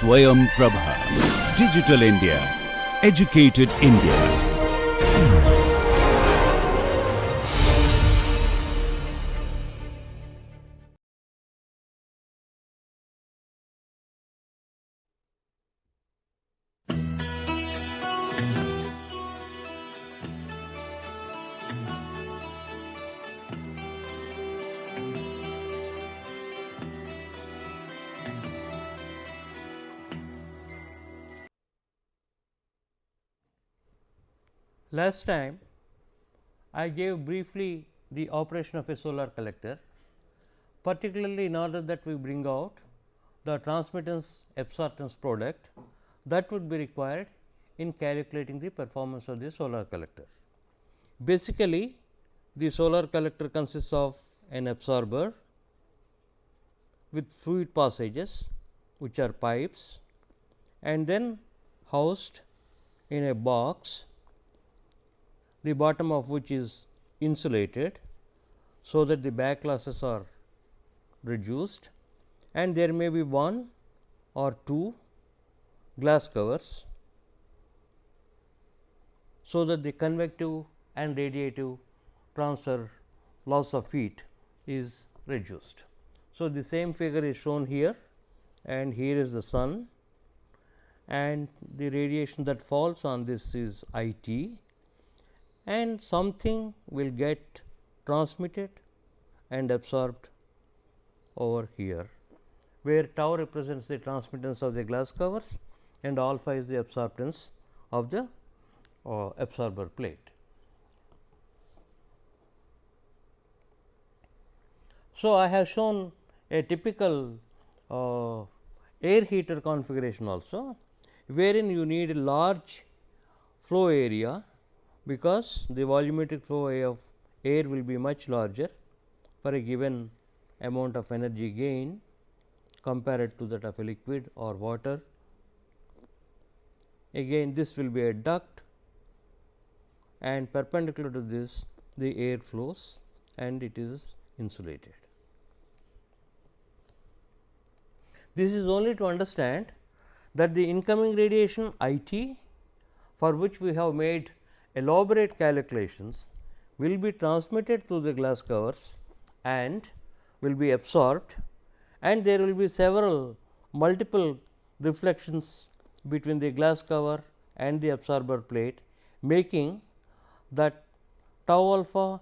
Swayam Prabha. Digital India. Educated India. Last time I gave briefly the operation of a solar collector, particularly in order that we bring out the transmittance absorptance product that would be required in calculating the performance of the solar collector. Basically, the solar collector consists of an absorber with fluid passages, which are pipes, and then housed in a box, the bottom of which is insulated, so that the back losses are reduced, and there may be one or two glass covers, so that the convective and radiative transfer loss of heat is reduced. So, the same figure is shown here, and here is the sun, and the radiation that falls on this is I t, and something will get transmitted and absorbed over here, where tau represents the transmittance of the glass covers and alpha is the absorptance of the absorber plate. So, I have shown a typical air heater configuration also, wherein you need a large flow area, because the volumetric flow of air will be much larger for a given amount of energy gain compared to that of a liquid or water. Again, this will be a duct, and perpendicular to this the air flows and it is insulated. This is only to understand that the incoming radiation I t, for which we have made elaborate calculations, will be transmitted through the glass covers and will be absorbed, and there will be several multiple reflections between the glass cover and the absorber plate, making that tau alpha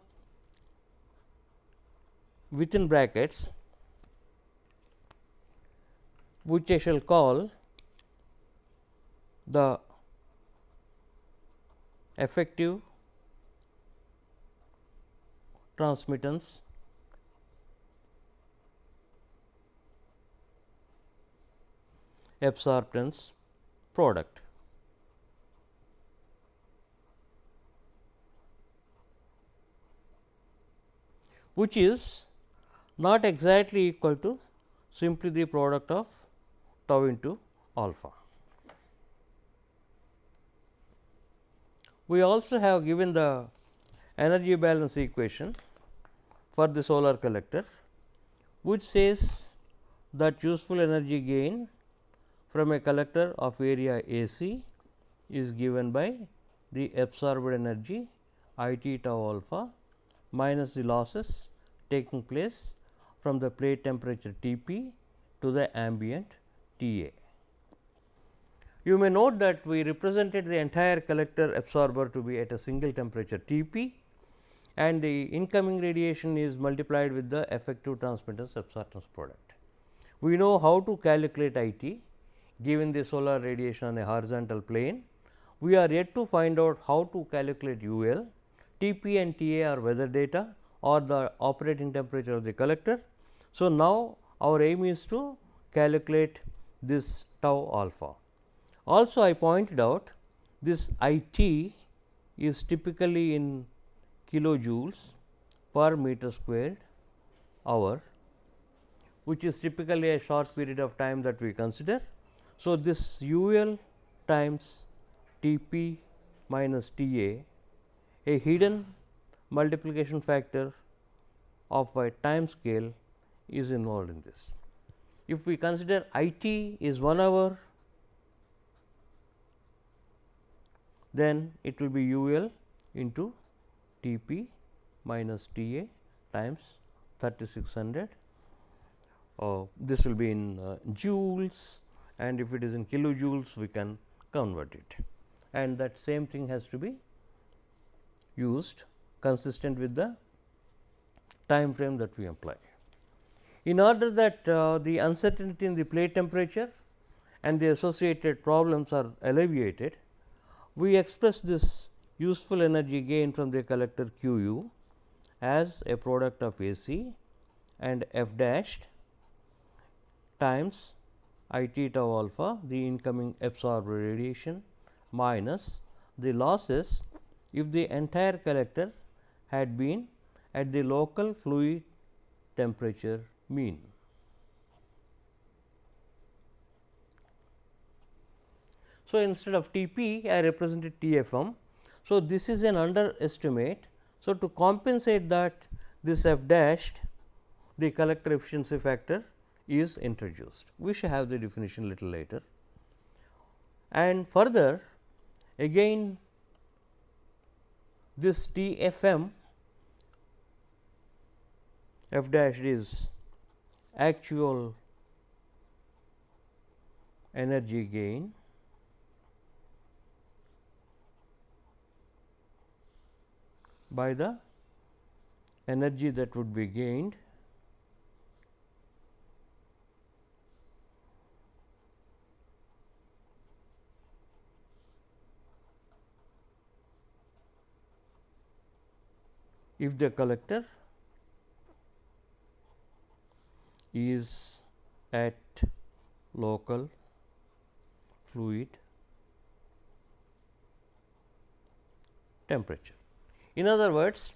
within brackets, which I shall call the effective transmittance absorptance product. Which is not exactly equal to simply the product of tau into alpha. We also have given the energy balance equation for the solar collector, which says that useful energy gain from a collector of area A c is given by the absorbed energy I t tau alpha minus the losses taking place from the plate temperature T p to the ambient T a. You may note that we represented the entire collector absorber to be at a single temperature T p, and the incoming radiation is multiplied with the effective transmittance absorptance product. We know how to calculate I t given the solar radiation on a horizontal plane. We are yet to find out how to calculate U L. T p and T a are weather data or the operating temperature of the collector. So, now our aim is to calculate this tau alpha. Also, I pointed out this I t is typically in kilojoules per meter squared hour, which is typically a short period of time that we consider. So, this U L times T p minus T a hidden multiplication factor of a time scale is involved in this. If we consider I t is 1 hour then it will be U L into T P minus T A times 3600. This will be in joules, and if it is in kilojoules we can convert it, and that same thing has to be used consistent with the time frame that we apply. In order that the uncertainty in the plate temperature and the associated problems are alleviated, we express this useful energy gain from the collector Q u as a product of A c and F dashed times I t tau alpha, the incoming absorbed radiation, minus the losses if the entire collector had been at the local fluid temperature mean. So, instead of T p I represented T f m. So, this is an underestimate. So, to compensate that, this F dashed, the collector efficiency factor, is introduced. We shall have the definition little later. And further, again this T f m F dash is actual energy gain by the energy that would be gained if the collector is at local fluid temperature. In other words,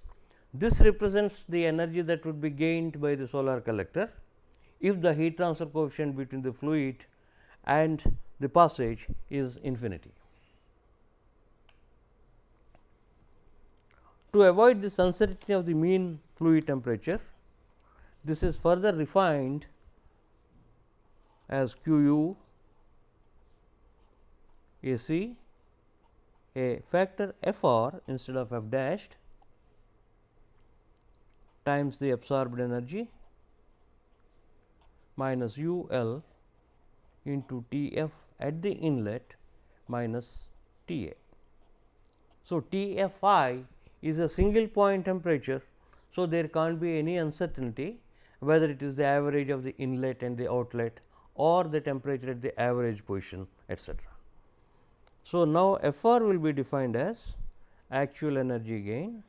this represents the energy that would be gained by the solar collector if the heat transfer coefficient between the fluid and the passage is infinity. To avoid this uncertainty of the mean fluid temperature, this is further refined as Q u A c, a factor F r instead of F dashed times the absorbed energy minus U L into T f at the inlet minus T a. So, T f I is a single point temperature. So, there can't be any uncertainty whether it is the average of the inlet and the outlet or the temperature at the average position, etc. So, now F r will be defined as actual energy gain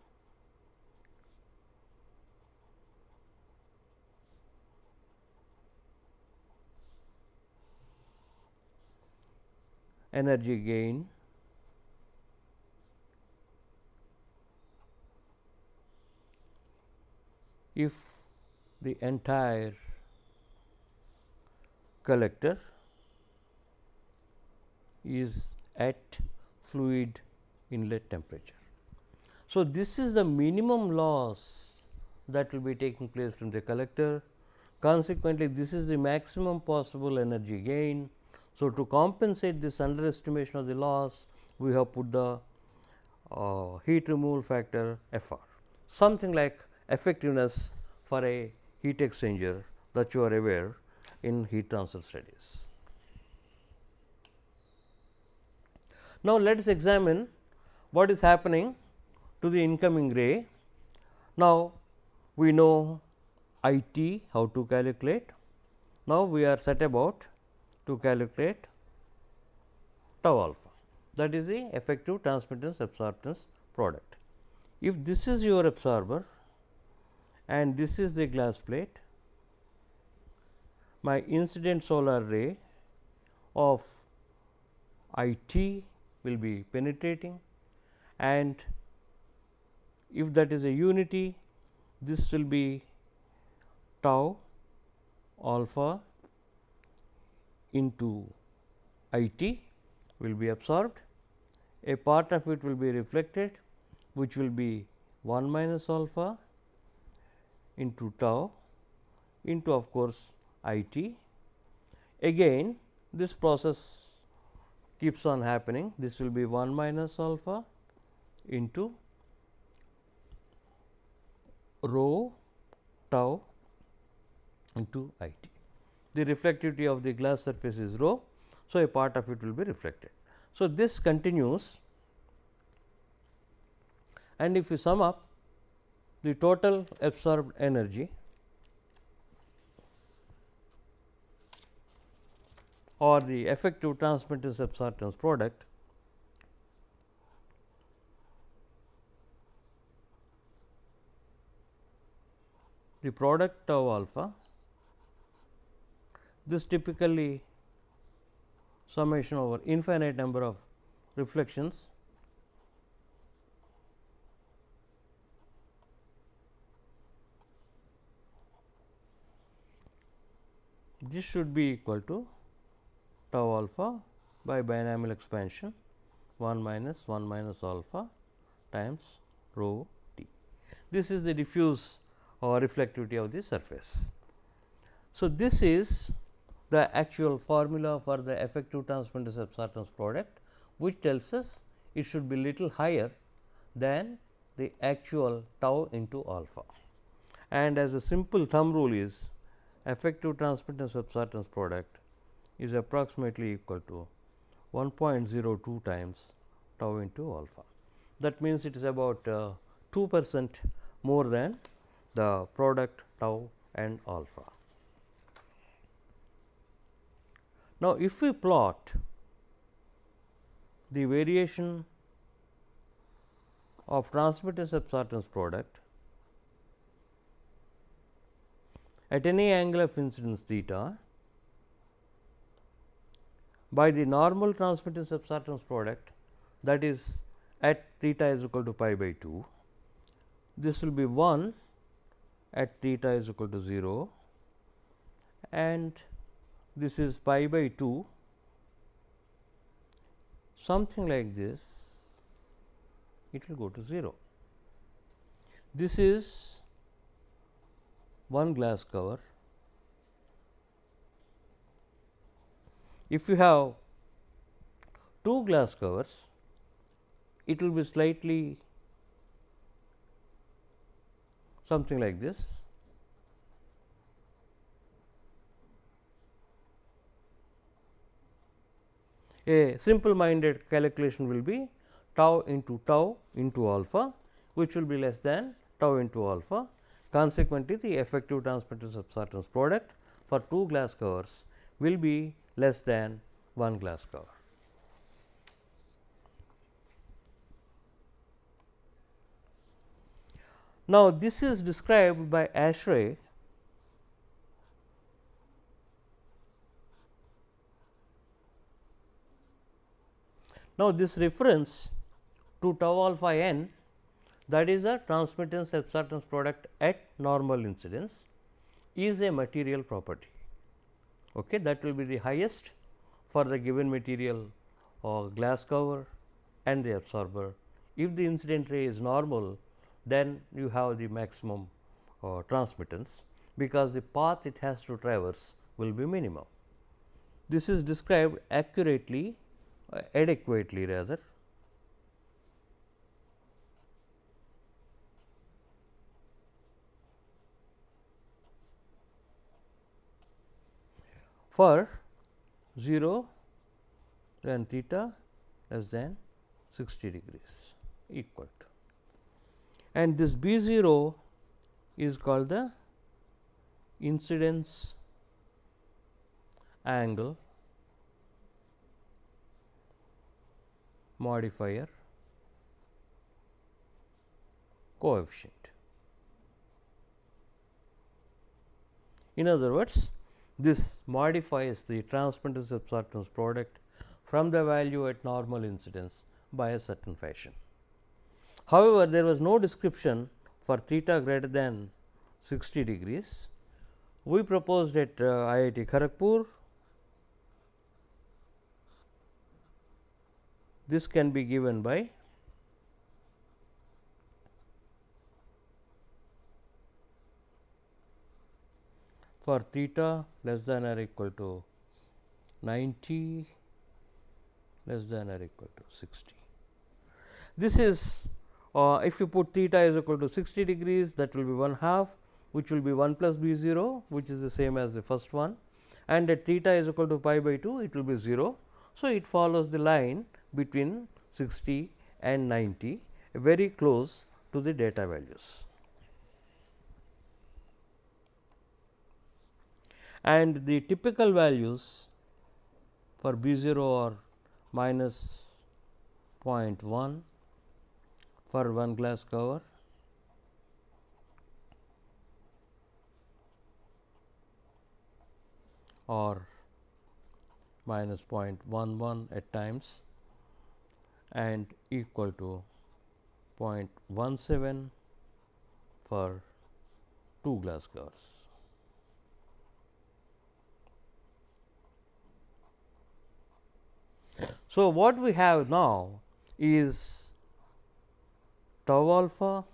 if the entire collector is at fluid inlet temperature. So, this is the minimum loss that will be taking place from the collector. Consequently, this is the maximum possible energy gain. So, to compensate this underestimation of the loss, we have put the heat removal factor F r, something like effectiveness for a heat exchanger that you are aware in heat transfer studies. Now, let us examine what is happening to the incoming ray. Now, we know I t how to calculate. Now, we are set about to calculate tau alpha, that is the effective transmittance absorptance product. If this is your absorber and this is the glass plate, my incident solar ray of I t will be penetrating, and if that is a unity, this will be tau alpha into I t will be absorbed, a part of it will be reflected, which will be 1 minus alpha into tau into of course I t. Again this process keeps on happening. This will be 1 minus alpha into rho tau into I t. The reflectivity of the glass surface is rho. So, a part of it will be reflected. So, this continues, and if you sum up the total absorbed energy or the effective transmittance absorptance product, the product tau alpha, this typically summation over infinite number of reflections this should be equal to tau alpha by binomial expansion 1 minus alpha times rho t. This is the diffuse or reflectivity of the surface. So, this is the actual formula for the effective transmittance absorptance product, which tells us it should be little higher than the actual tau into alpha. And as a simple thumb rule is effective transmittance absorptance product is approximately equal to 1.02 times tau into alpha. That means, it is about 2% more than the product tau and alpha. Now, if we plot the variation of transmittance absorptance product at any angle of incidence theta by the normal transmittance absorptance product, that is at theta is equal to pi by 2, this will be 1 at theta is equal to 0 and this is pi by 2, something like this, it will go to 0. This is one glass cover. If you have two glass covers, it will be slightly something like this. A simple minded calculation will be tau into alpha, which will be less than tau into alpha. Consequently, the effective transmittance absorptance product for two glass covers will be less than one glass cover. Now, this is described by Ashray Now, this reference to tau alpha n, that is the transmittance absorptance product at normal incidence, is a material property. Okay, that will be the highest for the given material or glass cover and the absorber. If the incident ray is normal, then you have the maximum transmittance, because the path it has to traverse will be minimum. This is described accurately, adequately rather, for 0 then theta less than 60 degrees equal to, and this B 0 is called the incidence angle modifier coefficient. In other words, this modifies the transmittance absorptance product from the value at normal incidence by a certain fashion. However, there was no description for theta greater than 60 degrees. We proposed at IIT Kharagpur. This can be given by for theta less than or equal to 90 less than or equal to 60. This is if you put theta is equal to 60 degrees, that will be 1/2, which will be 1 plus b 0, which is the same as the first one, and at theta is equal to pi by 2, it will be 0. So, it follows the line between 60 and 90, very close to the data values. And the typical values for b 0 are minus 0.1 for one glass cover, or minus 0.11 at times, and equal to 0.17 for 2 glass covers. So, what we have now is tau alpha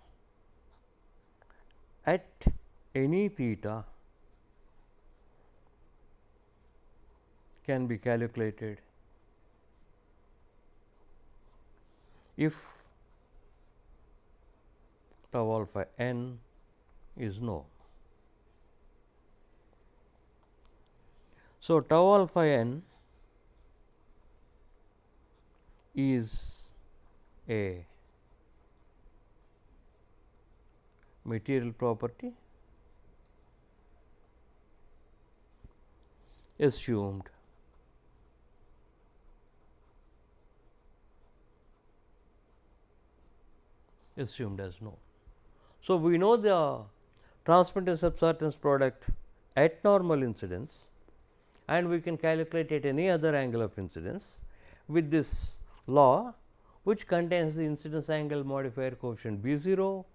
at any theta can be calculated if tau alpha n is known. So, tau alpha n is a material property assumed as known. So, we know the transmittance absorptance product at normal incidence, and we can calculate at any other angle of incidence with this law, which contains the incidence angle modifier coefficient b 0,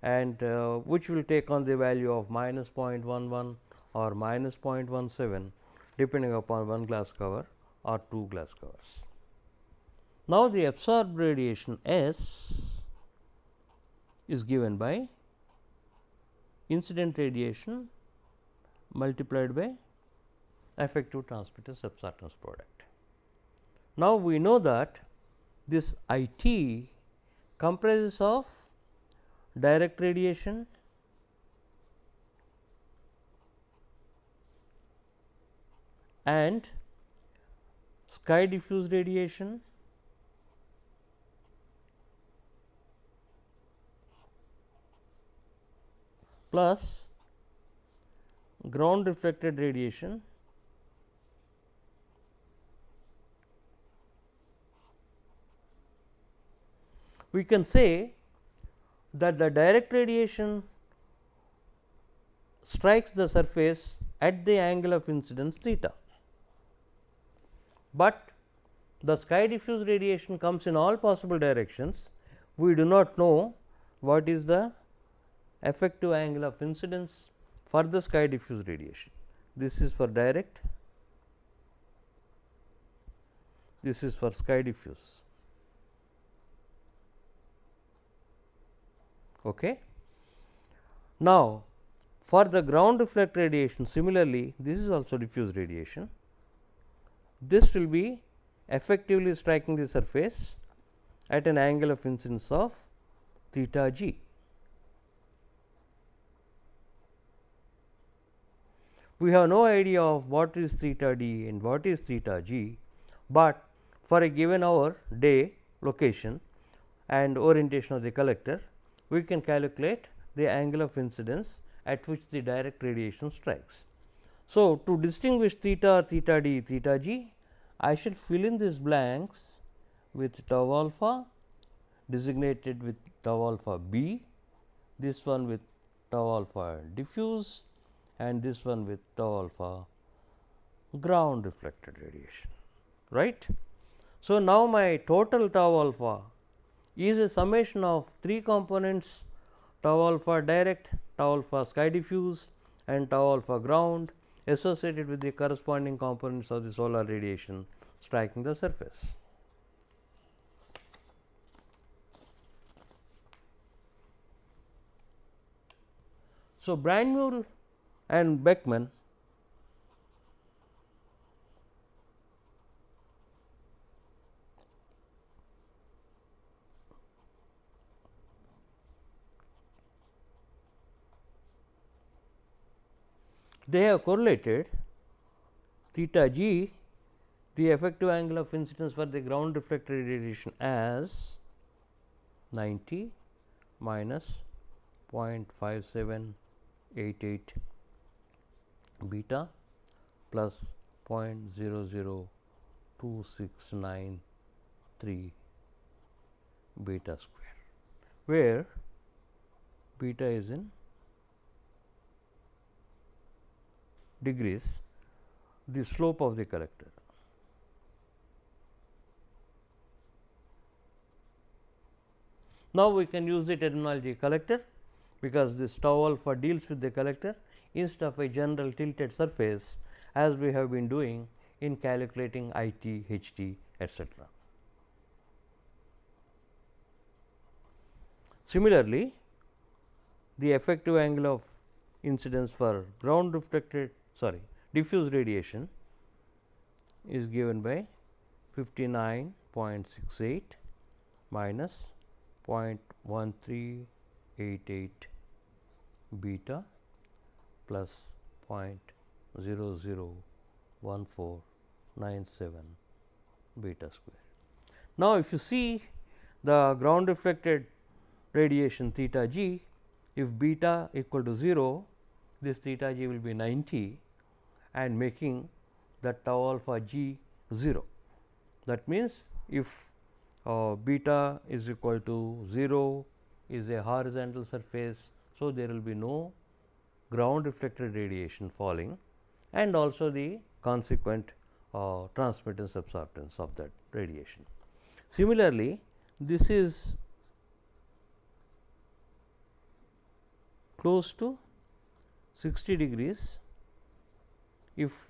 and which will take on the value of minus 0.11 or minus 0.17 depending upon one glass cover or two glass covers. Now, the absorbed radiation S is given by incident radiation multiplied by effective transmittance absorptance product. Now, we know that this I T comprises of direct radiation, and sky diffuse radiation, plus ground reflected radiation we can say that the direct radiation strikes the surface at the angle of incidence theta, but the sky diffuse radiation comes in all possible directions. We do not know what is the effective angle of incidence for the sky diffuse radiation. This is for direct, this is for sky diffuse. Okay. Now, for the ground reflect radiation, similarly this is also diffuse radiation. This will be effectively striking the surface at an angle of incidence of theta g. We have no idea of what is theta d and what is theta g, but for a given hour, day, location and orientation of the collector, we can calculate the angle of incidence at which the direct radiation strikes. So, to distinguish theta, theta d, theta g, I shall fill in these blanks with tau alpha designated with tau alpha b, this one with tau alpha diffuse, and this one with tau alpha ground reflected radiation, right. So, now my total tau alpha is a summation of three components: tau alpha direct, tau alpha sky diffuse and tau alpha ground, associated with the corresponding components of the solar radiation striking the surface. So, Brandmuir and Beckman they have correlated theta g, the effective angle of incidence for the ground reflected radiation, as 90 minus 0.5788 beta plus 0.00269 beta square, where beta is in degrees, the slope of the collector. Now, we can use the terminology collector, because this tau alpha deals with the collector instead of a general tilted surface, as we have been doing in calculating IT, HT, etc. Similarly, the effective angle of incidence for ground reflected diffuse radiation is given by 59.68 minus 0.1388 beta plus 0.001497 beta square. Now, if you see the ground reflected radiation theta g, if beta equal to 0, this theta g will be 90 and making the tau alpha g 0. That means, if beta is equal to 0 is a horizontal surface. So, there will be no ground reflected radiation falling, and also the consequent transmittance absorptance of that radiation. Similarly, this is close to 60 degrees. If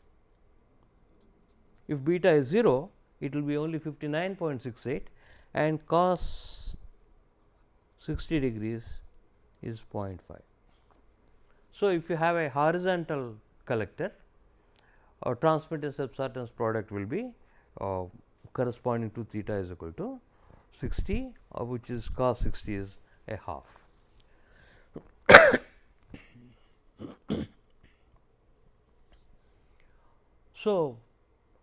beta is 0, it will be only 59.68, and cos 60 degrees is 0.5. So, if you have a horizontal collector, our transmittance absorptance product will be corresponding to theta is equal to 60, which is cos 60 is a half. So,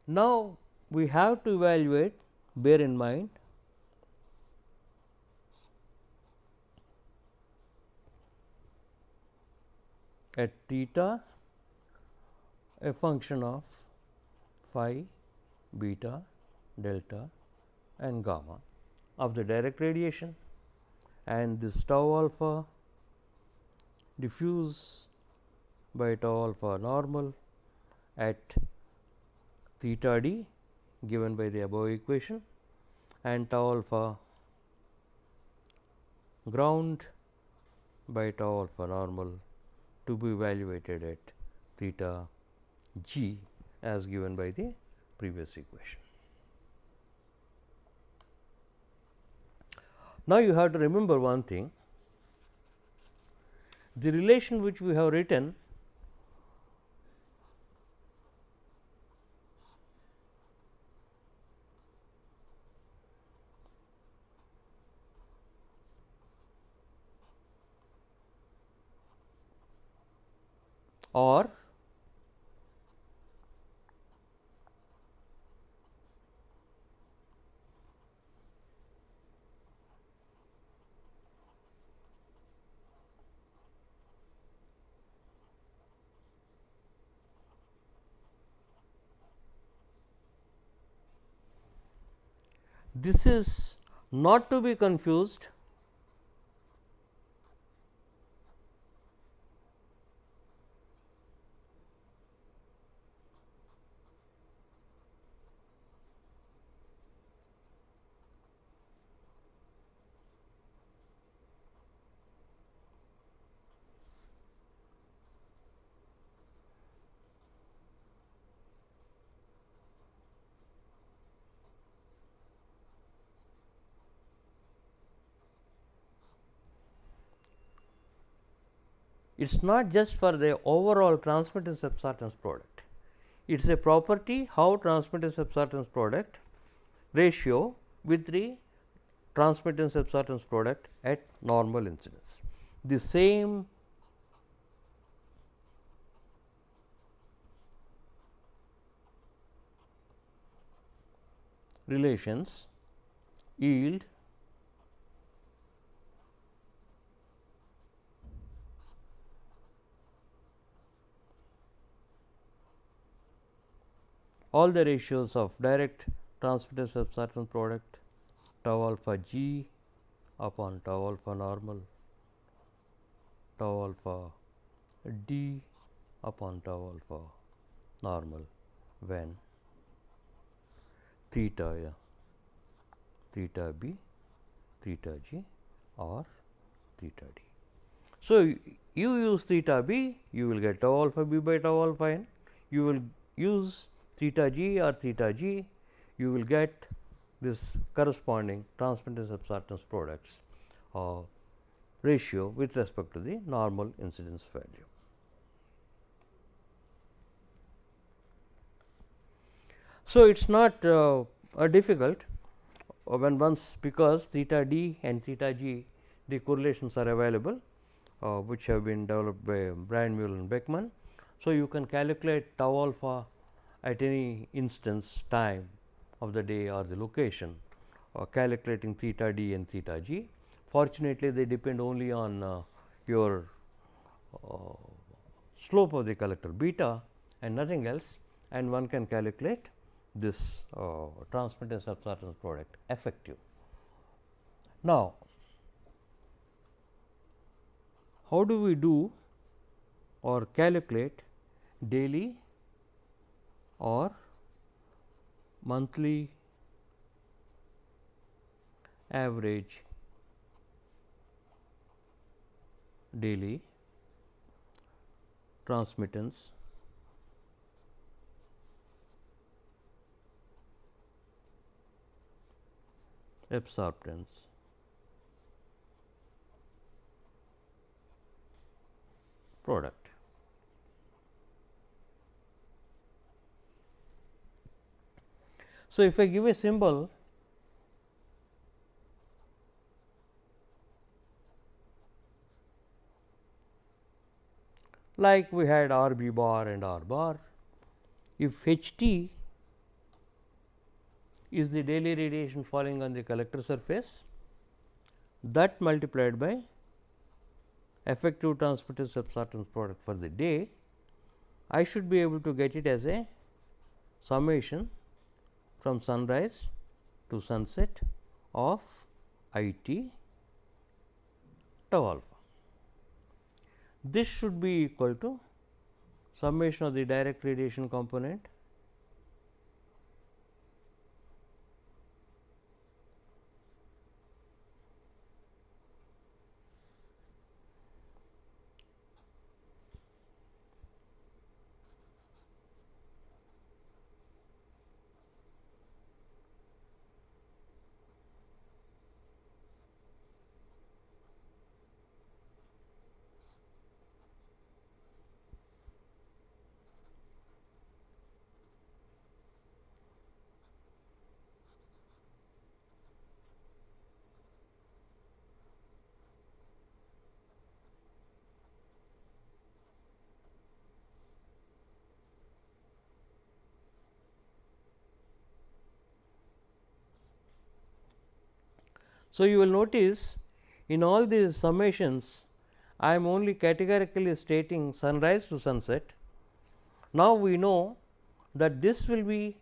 now we have to evaluate, bear in mind, at theta a function of phi, beta, delta and gamma of the direct radiation, and this tau alpha diffuse by tau alpha normal at theta d given by the above equation, and tau alpha ground by tau alpha normal to be evaluated at theta g as given by the previous equation. Now, you have to remember one thing, the relation which we have written or this is not to be confused it is not just for the overall transmittance absorptance product, it is a property how transmittance absorptance product ratio with the transmittance absorptance product at normal incidence. The same relations yield all the ratios of direct transmittance absorption product tau alpha g upon tau alpha normal, tau alpha d upon tau alpha normal when theta theta b, theta g or theta d. So, you use theta b, you will get tau alpha b by tau alpha n. You will use theta g or theta g, you will get this corresponding transmittance absorptance products ratio with respect to the normal incidence value. So, it is not difficult when once, because theta d and theta g, the correlations are available which have been developed by Brian, Mueller and Beckman. So, you can calculate tau alpha at any instance time of the day or the location, calculating theta d and theta g. Fortunately, they depend only on your slope of the collector beta and nothing else, and one can calculate this transmittance absorptance product effective. Now, how do we do or calculate daily or monthly average daily transmittance absorptance product? So, if I give a symbol like we had R b bar and R bar, if H t is the daily radiation falling on the collector surface, that multiplied by effective transmittance absorptance product for the day, I should be able to get it as a summation from sunrise to sunset of I t tau alpha. This should be equal to summation of the direct radiation component So, you will notice in all these summations, I am only categorically stating sunrise to sunset. Now, we know that this will be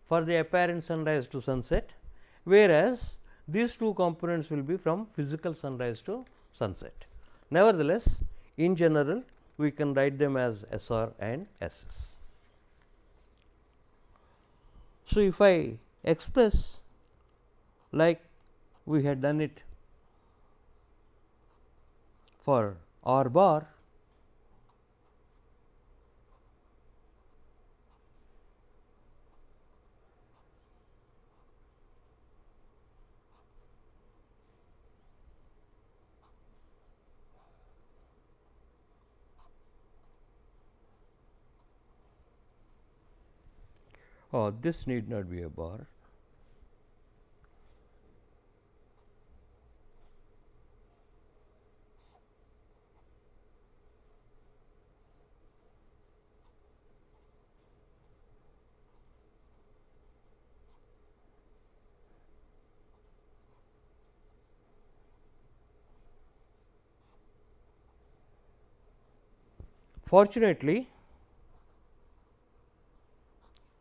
for the apparent sunrise to sunset, whereas these two components will be from physical sunrise to sunset. Nevertheless, in general we can write them as SR and SS. So, if I express like we had done it for R bar, this need not be a bar. Fortunately,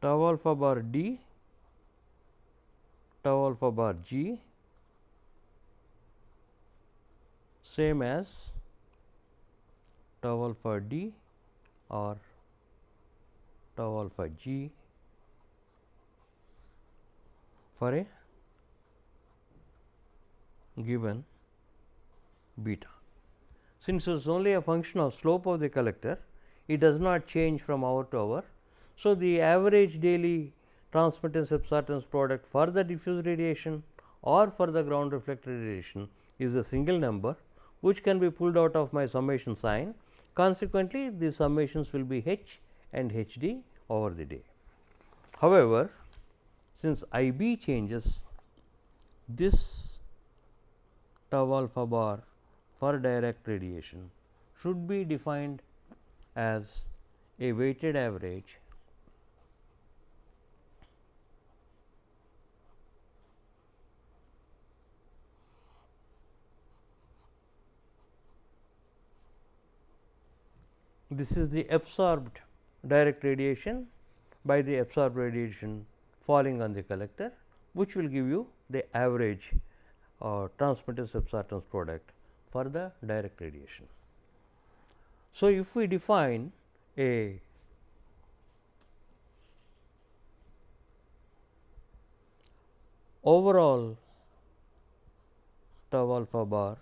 tau alpha bar d, tau alpha bar g same as tau alpha d or tau alpha g for a given beta. Since it is only a function of slope of the collector, it does not change from hour to hour. So, the average daily transmittance absorptance product for the diffuse radiation or for the ground reflected radiation is a single number, which can be pulled out of my summation sign. Consequently, the summations will be H and H d over the day. However, since I b changes, this tau alpha bar for direct radiation should be defined as a weighted average this is the absorbed direct radiation by the absorbed radiation falling on the collector, which will give you the average transmittance absorptance product for the direct radiation. So, if we define a overall tau alpha bar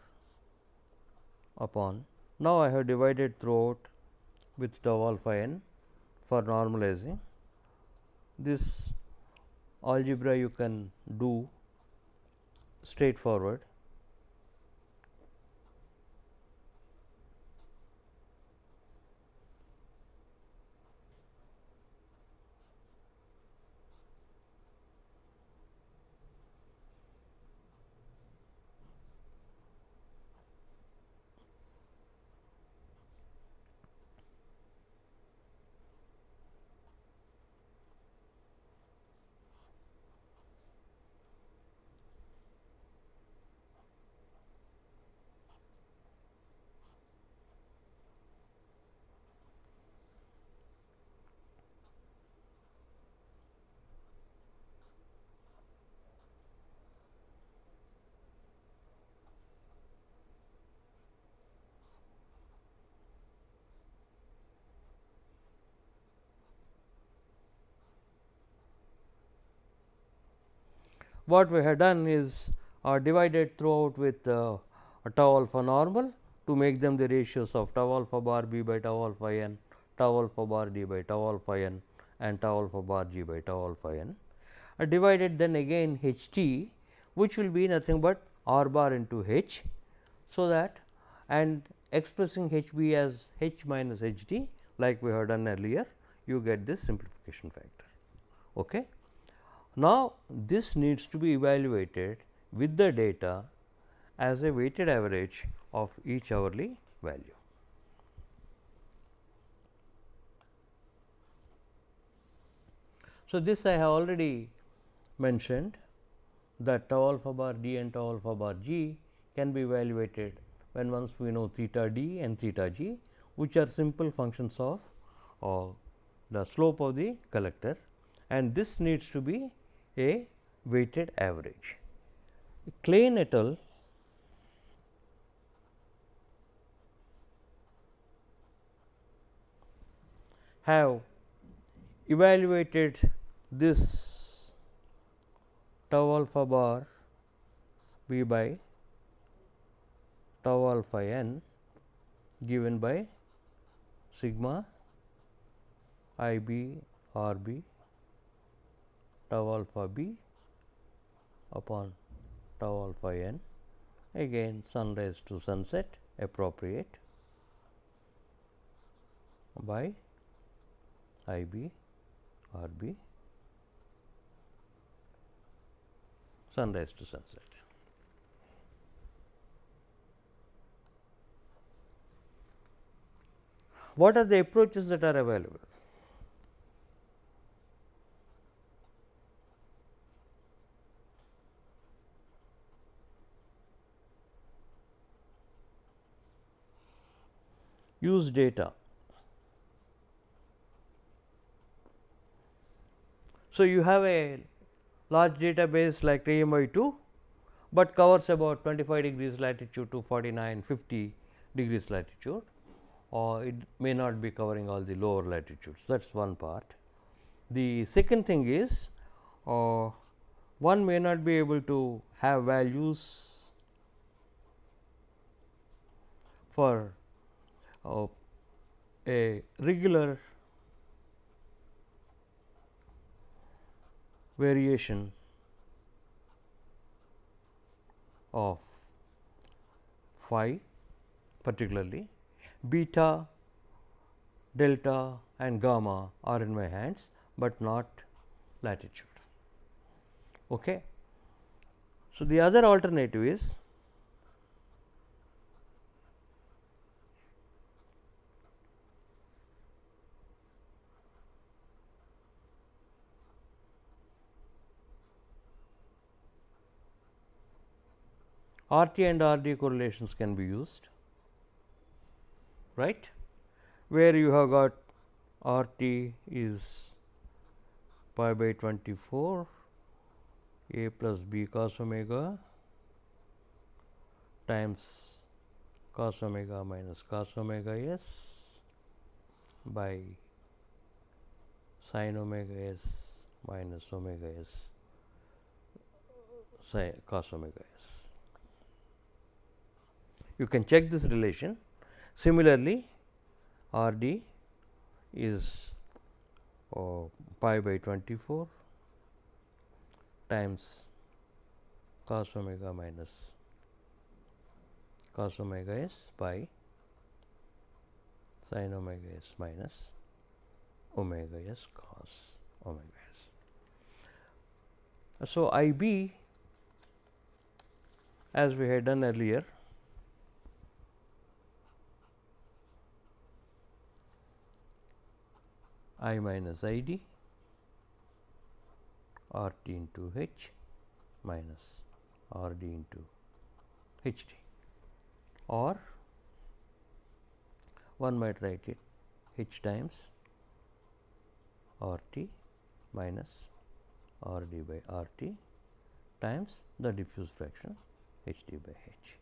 upon, now I have divided throughout with tau alpha n for normalizing. This algebra you can do straightforward. What we have done is divided throughout with tau alpha normal to make them the ratios of tau alpha bar b by tau alpha n, tau alpha bar d by tau alpha n and tau alpha bar g by tau alpha n. Divided then again H t, which will be nothing but r bar into h. So, that and expressing H b as h minus h d like we have done earlier, you get this simplification factor. Okay. Now, this needs to be evaluated with the data as a weighted average of each hourly value. So, this I have already mentioned that tau alpha bar d and tau alpha bar g can be evaluated when once we know theta d and theta g, which are simple functions of the slope of the collector, and this needs to be a weighted average. Klein et al. Have evaluated this tau alpha bar b by tau alpha n given by sigma I b r b tau alpha b upon tau alpha n, again sunrise to sunset appropriate by I b r b sunrise to sunset. What are the approaches that are available? Use data So, you have a large database like TMI2, but covers about 25 degrees latitude to 49, 50 degrees latitude, or it may not be covering all the lower latitudes. That is one part. The second thing is, one may not be able to have values for a regular variation of phi, particularly beta, delta and gamma are in my hands, but not latitude. Okay. So, the other alternative is RT and RD correlations can be used, right, where you have got RT is pi by 24 A plus B cos omega times cos omega minus cos omega s by sin omega s minus omega s sin cos omega s. You can check this relation. Similarly, R d is pi by 24 times cos omega minus cos omega s by sin omega s minus omega s cos omega s. So, I b, as we had done earlier, I minus I d R t into h minus R d into h d, or one might write it h times R t minus R d by R t times the diffuse fraction h d by h.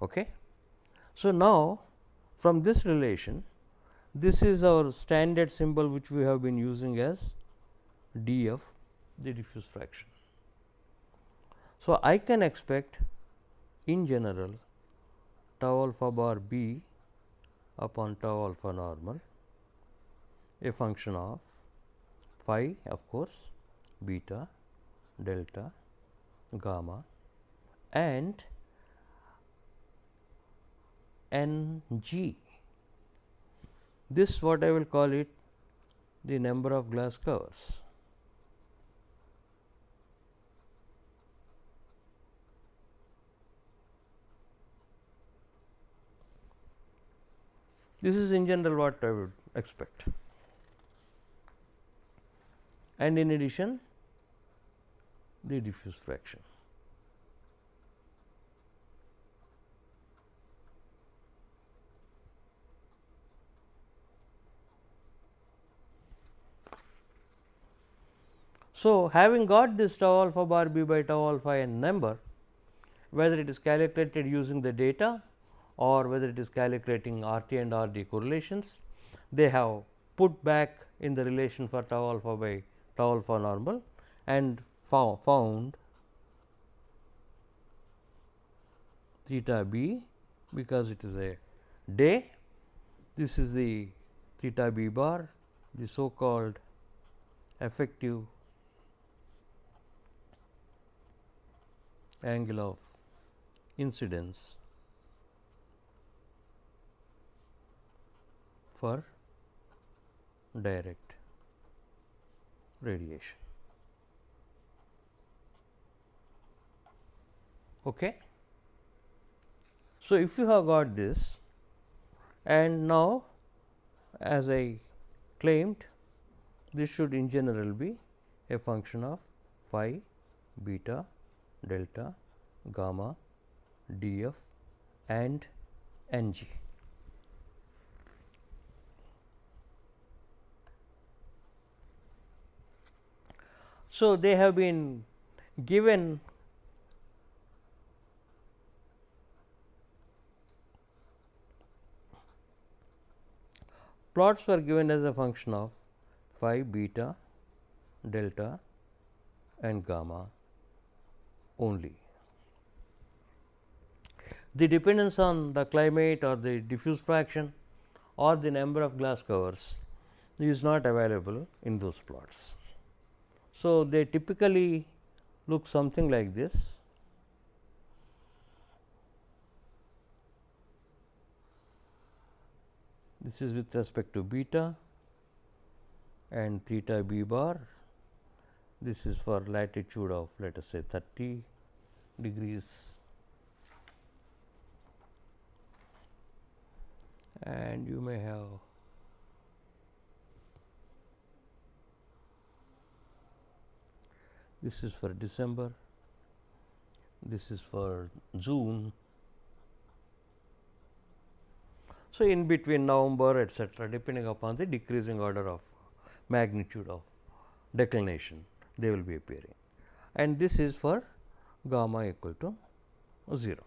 Okay. So, now from this relation, this is our standard symbol which we have been using as df, the diffuse fraction. So, I can expect in general tau alpha bar b upon tau alpha normal a function of phi, of course, beta, delta, gamma and n g. This what I will call it the number of glass covers. This is in general what I would expect, and in addition the diffuse fraction. So, having got this tau alpha bar b by tau alpha n number, whether it is calculated using the data or whether it is calculating R t and R d correlations, they have put back in the relation for tau alpha by tau alpha normal and found theta b, because it is a day. This is the theta b bar, the so called effective angle of incidence for direct radiation. Okay. So, if you have got this, and now as I claimed, this should in general be a function of phi, beta, delta, gamma, df and ng. So, they have been given plots were given as a function of phi, beta, delta and gamma only. The dependence on the climate or the diffuse fraction or the number of glass covers is not available in those plots. So, they typically look something like this. This is with respect to beta and theta b bar. This is for latitude of, let us say, 30 degrees, and you may have this is for December, this is for June. So, in between November etcetera, depending upon the decreasing order of magnitude of declination, they will be appearing, and this is for gamma equal to 0.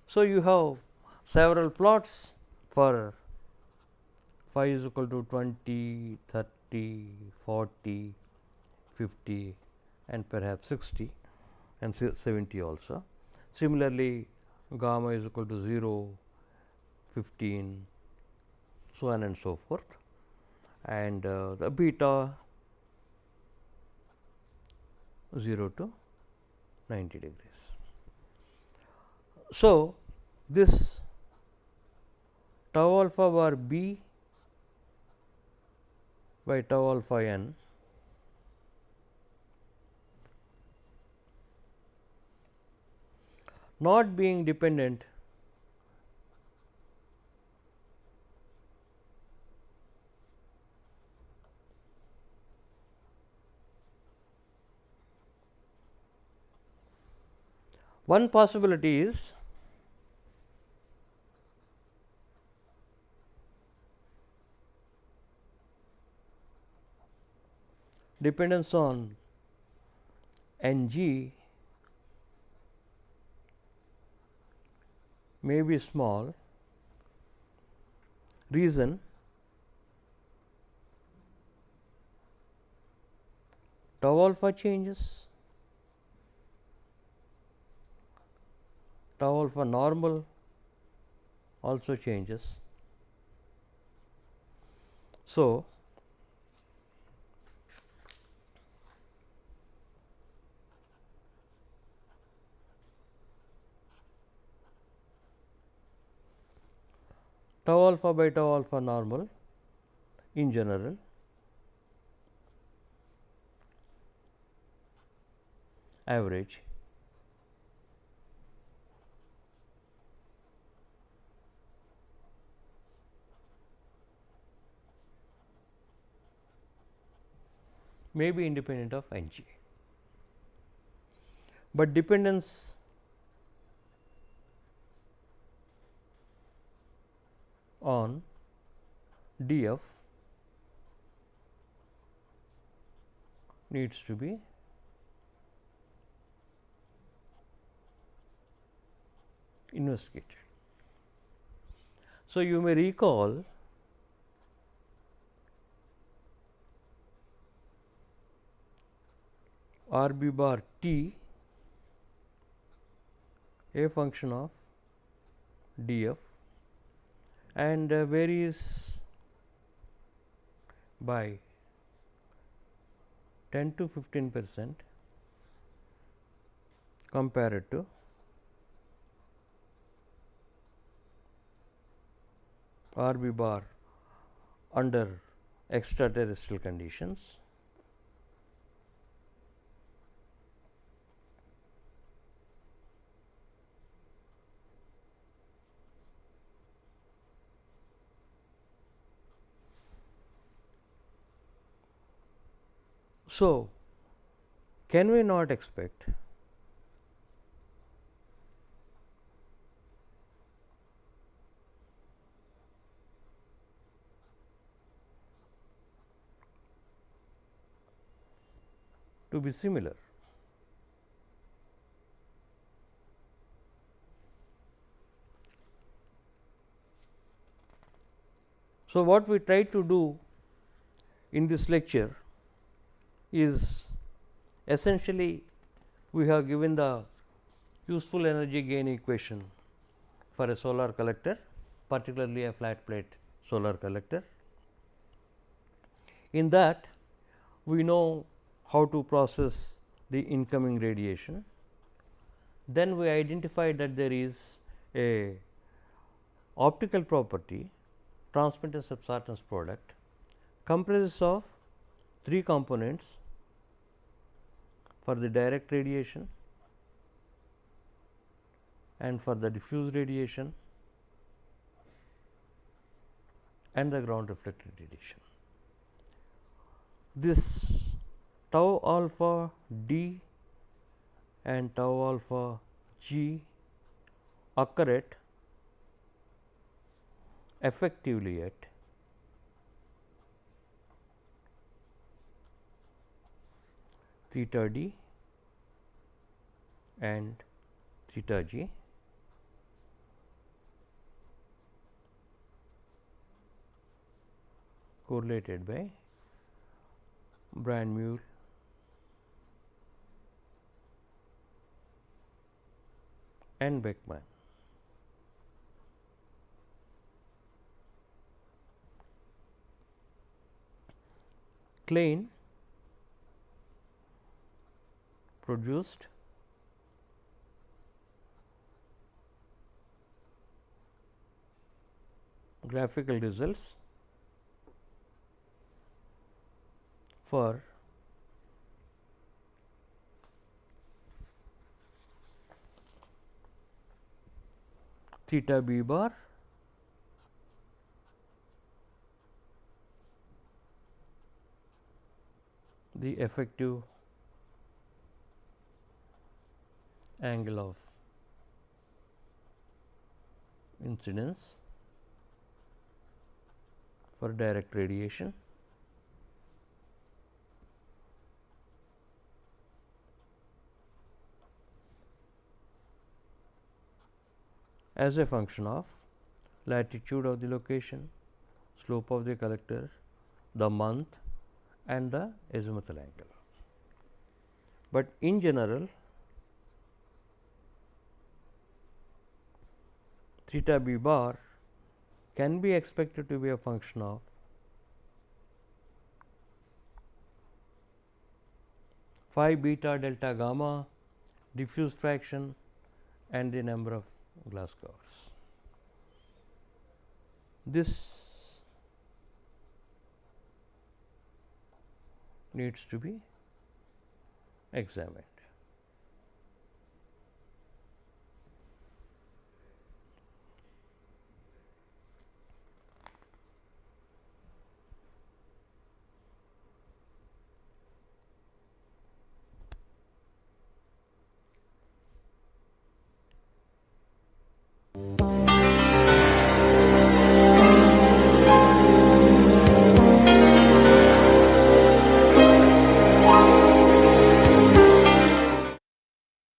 So, you have several plots for phi is equal to 20, 30, 40, 50 and perhaps 60 and 70 also. Similarly, gamma is equal to 0, 15, so on and so forth, and the beta 0 to 90 degrees. So, this tau alpha bar b by tau alpha n not being dependent one possibility is dependence on N g may be small. Reason: tau alpha changes, tau alpha normal also changes. So, tau alpha by tau alpha normal in general average may be independent of N g, but dependence on d f needs to be investigated. So, you may recall R b bar t a function of d f and varies by 10 to 15% compared to R b bar under extraterrestrial conditions. So, can we not expect to be similar. So, what we try to do in this lecture is essentially we have given the useful energy gain equation for a solar collector, particularly a flat plate solar collector. In that, we know how to process the incoming radiation. Then we identify that there is a optical property, transmittance absorptance product, comprises of 3 components for the direct radiation and for the diffuse radiation and the ground reflected radiation. This tau alpha d and tau alpha g occur at effectively at theta d and theta g, correlated by Brand-Muir and Beckman. Klein produced graphical results for theta b bar the effective angle of incidence for direct radiation, as a function of latitude of the location, slope of the collector, the month and the azimuthal angle. But in general, theta b bar can be expected to be a function of phi beta delta gamma, diffuse fraction and the number of glass covers. This needs to be examined.